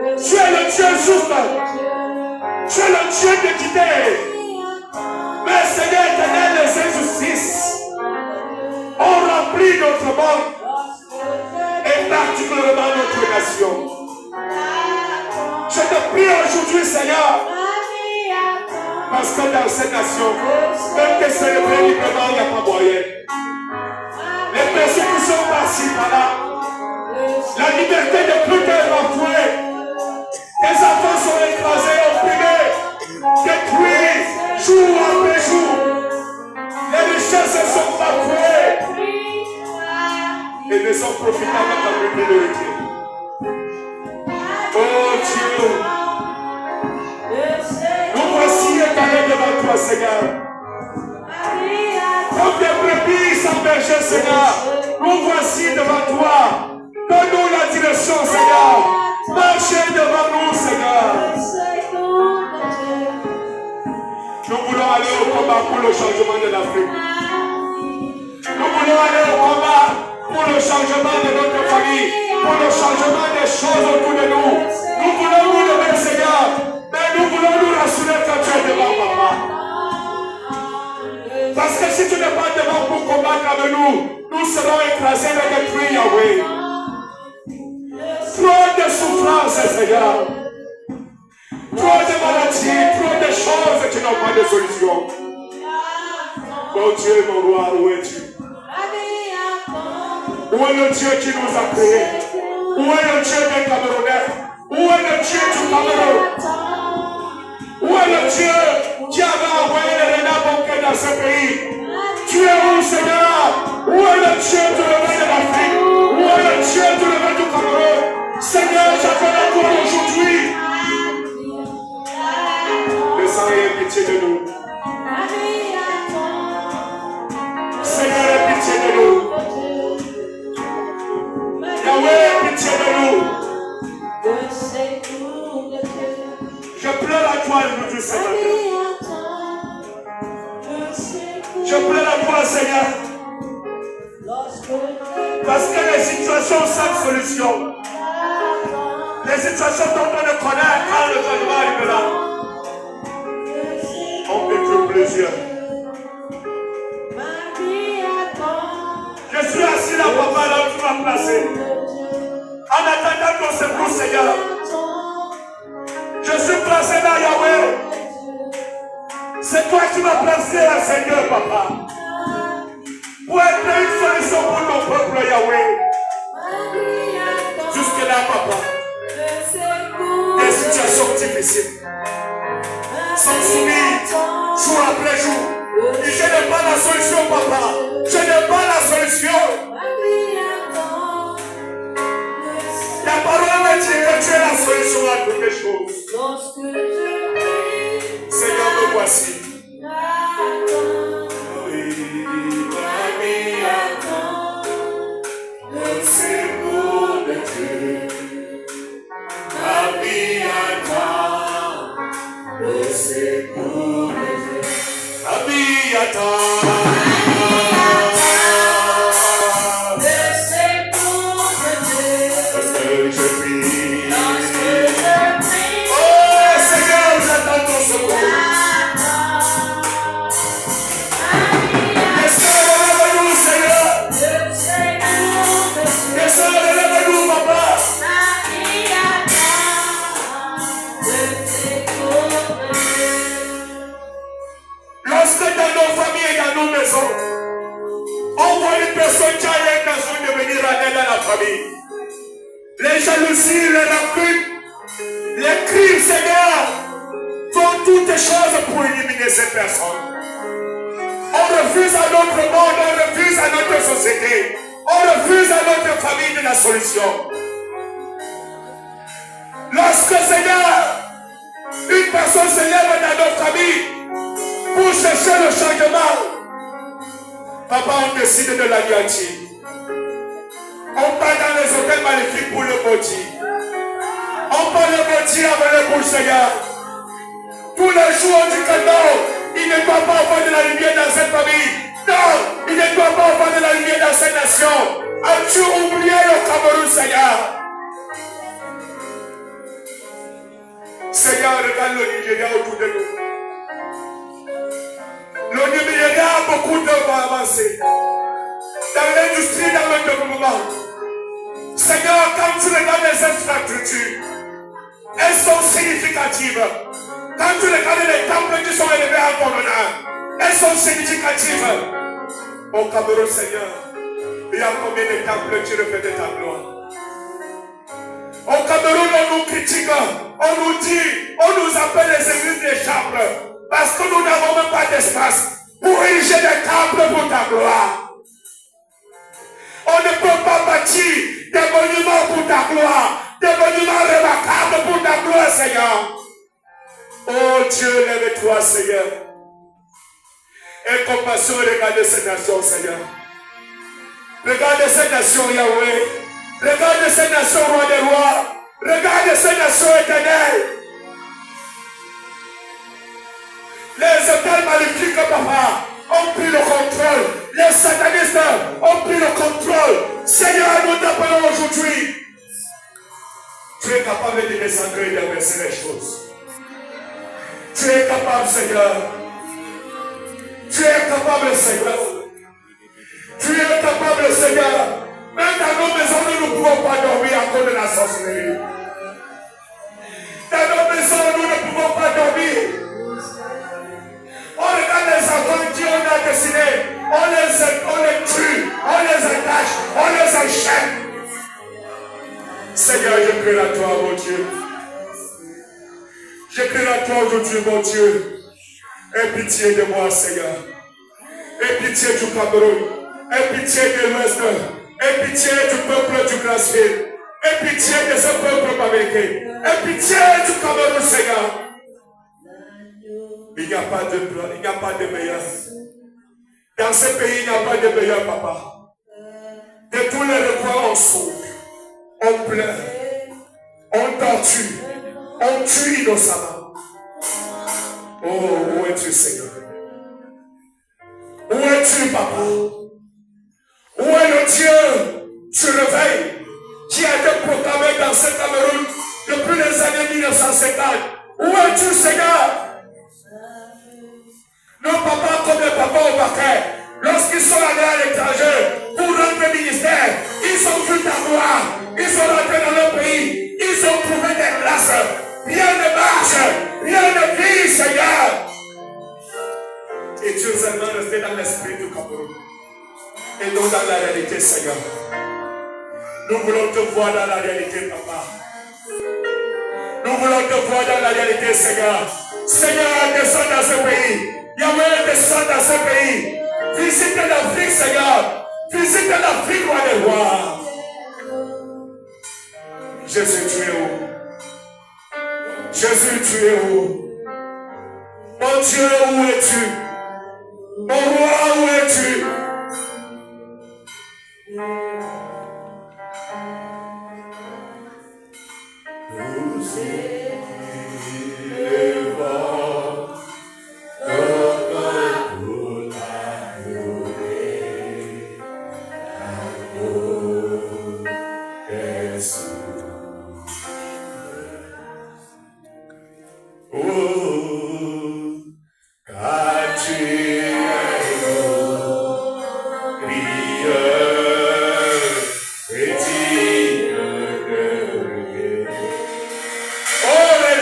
Tu es le Dieu juste. Tu es le Dieu d'équité. Mais Seigneur éternel, les injustices ont rempli notre monde et particulièrement notre nation. Je te prie aujourd'hui, Seigneur, parce que dans cette nation, même que célébrer librement, il n'y a pas moyen. Les persécutions par-ci, par-là, la liberté de culte est bafouée. Les enfants sont écrasés, opprimés, détruits, jour après jour. Les richesses sont bafouées et ne sont profitables qu'à une minorité. Oh Dieu, nous voici étalés devant toi, Seigneur. Comme des brebis sans berger, Seigneur, nous voici devant toi. Donne-nous la direction, Seigneur. Marchez devant nous, Seigneur. Nous voulons aller au combat pour le changement de l'Afrique. Nous voulons aller au combat pour le changement de notre famille, pour le changement des choses autour de nous. Nous voulons nous lever, Seigneur, mais nous voulons nous rassurer quand tu es devant, Papa. Parce que si tu n'es pas devant pour combattre avec nous, nous serons écrasés et détruits, Yahweh. Trop de souffrances, Seigneur. Trop de maladies, trop de choses qui n'ont pas de solution. Mon Dieu, mon roi, où es-tu? Où est le Dieu qui nous a créés? Où est le Dieu des Camerounais? Où est le Dieu du Cameroun? Où est le Dieu qui avait envoyé les renards banqués dans ce pays? Tu es où, Seigneur? Où est le Dieu du réveil de l'Afrique? Où est le Dieu du réveil du Cameroun? Seigneur, j'appelle à toi aujourd'hui. Le sang ait pitié de nous. Seigneur, aie pitié de nous. Yahweh, pitié de nous. Je pleure à toi aujourd'hui, Seigneur. Je pleure à toi, Seigneur. Parce que les situations sans solution, les situations dont on ne connaît quand le changement arrivera, ont vécu plusieurs. Je suis assis là, Papa, là où tu m'as placé. En attendant ton secours, Seigneur. Je suis placé là, Yahweh. C'est toi qui m'as placé là, Seigneur, Papa. Pour être une solution pour ton peuple, Yahweh. Jusque-là, Papa. Des situations difficiles sont soumises jour après jour. Et je n'ai pas la solution, Papa. Je n'ai pas la solution. La parole me dit que tu es la solution à toutes les choses. Seigneur, me voici. Le secours de Dieu. La vie attend le secours de Dieu. La vie attend le secours de Dieu. Lorsque je prie, oh Seigneur, j'attends ton secours. Descends, Seigneur. Descends, relève-nous, Papa. Lorsque dans nos familles et dans nos maisons, on voit une personne qui a l'intention de venir en aide à la famille, les jalousies, les rancunes, les crimes, Seigneur, font toutes les choses pour éliminer ces personnes. On refuse à notre monde, on refuse à notre société, on refuse à notre famille de la solution. Lorsque, Seigneur, une personne se lève dans notre famille pour chercher le changement, Papa, on décide de l'anéantir. On part dans les hôtels magnifiques pour le maudire. On part le maudire avec le bouche, Seigneur. Tous les jours du cadeau, il ne doit pas avoir de la lumière dans cette famille. Non, il ne doit pas avoir de la lumière dans cette nation. As-tu oublié le Cameroun, Seigneur? Seigneur, regarde le Nigeria autour de nous. Le Nigeria a beaucoup d'œuvres à avancer. Dans l'industrie, dans le développement. Seigneur, quand tu regardes les infrastructures, elles sont significatives. Quand tu regardes les temples qui sont élevés en ton honneur, elles sont significatives. Au Cameroun, Seigneur, il y a combien de temples tu refais de ta gloire? Au Cameroun, on nous critique, on nous dit, on nous appelle les églises des chambres, parce que nous n'avons même pas d'espace pour ériger des temples pour ta gloire. On ne peut pas bâtir des monuments pour ta gloire, des monuments remarquables pour ta gloire, Seigneur. Oh Dieu, lève-toi, Seigneur. Et compassion, regardez ces nations, Seigneur. Regardez ces nations, Yahweh. Regardez ces nations, roi des rois. Regardez ces nations éternelles. Les hôtels maléfiques, papa, ont pris le contrôle. Les satanistes ont pris le contrôle. Seigneur, nous t'appelons aujourd'hui. Tu es capable de descendre et d'inverser les choses. Tu es capable, Seigneur. Tu es capable, Seigneur. Tu es capable, Seigneur. Même dans nos maisons, nous ne pouvons pas dormir à cause de la sorcellerie. Dans nos maisons, nous ne pouvons pas dormir. On regarde les enfants qui on a dessinés. On les tue, on les attache, on les enchaîne. Seigneur, je prie à toi, mon Dieu. Je prie à toi aujourd'hui, mon Dieu. Aie pitié de moi, Seigneur. Aie pitié du Cameroun. Aie pitié de l'Ouest. Aie pitié du peuple du Grassfield. Aie pitié de ce peuple américain. Aie pitié du Cameroun, Seigneur. Il n'y a pas de blanc, il n'y a pas de meilleur. Dans ce pays, il n'y a pas de meilleur, papa. De tous les recoins, on souffre, on pleure, on torture, on tue innocemment. Oh, où es-tu, Seigneur? Où es-tu, papa? Où est le Dieu du réveil qui a été proclamé dans ce Cameroun depuis les années 1950? Où es-tu, Seigneur? Nos papas comme les papas au Baquet, lorsqu'ils sont allés à l'étranger pour rendre ministère, ils ont vu ta gloire, ils sont rentrés dans leur pays, ils ont trouvé des grâces. Rien ne marche, rien ne vit, Seigneur. Et tu es seulement resté dans l'esprit du Cameroun et non dans la réalité, Seigneur. Nous voulons te voir dans la réalité, papa. Nous voulons te voir dans la réalité, Seigneur. Seigneur, descends dans ce pays. Yahweh, descends dans ce pays. Visite l'Afrique, Seigneur. Visite l'Afrique, roi des rois. Jésus, tu es où? Jésus, tu es où? Mon Dieu, où es-tu? Mon roi, où es-tu? Nous élevons pour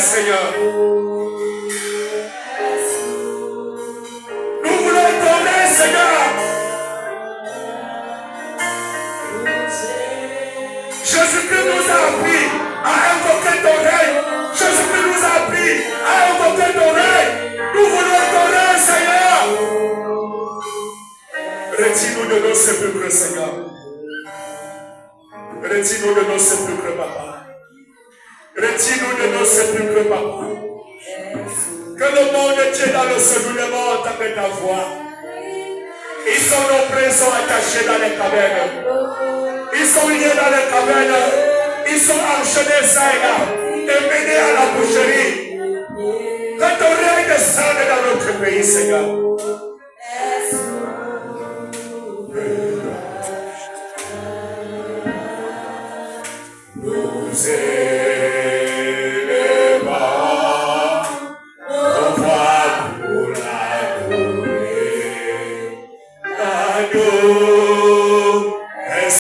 Seigneur. Nous voulons t'honorer, Seigneur. Jésus-Christ nous a appris à invoquer ton règne. Jésus-Christ nous a appris à invoquer ton règne. Nous voulons t'honorer, Seigneur. Retire-nous de nos sépulcres, Seigneur. Retire-nous de nos sépulcres, Papa. Retire-nous de nos sépulcres, Papa. Que le monde entier dans le séjournement entende ta voix. Ils sont nombreux, ils sont attachés dans les cavernes. Ils sont liés dans les cavernes. Ils sont enchaînés ça et là. Et menés à la boucherie. Que ton règne descende dans notre pays, Seigneur. Nous élevons adore.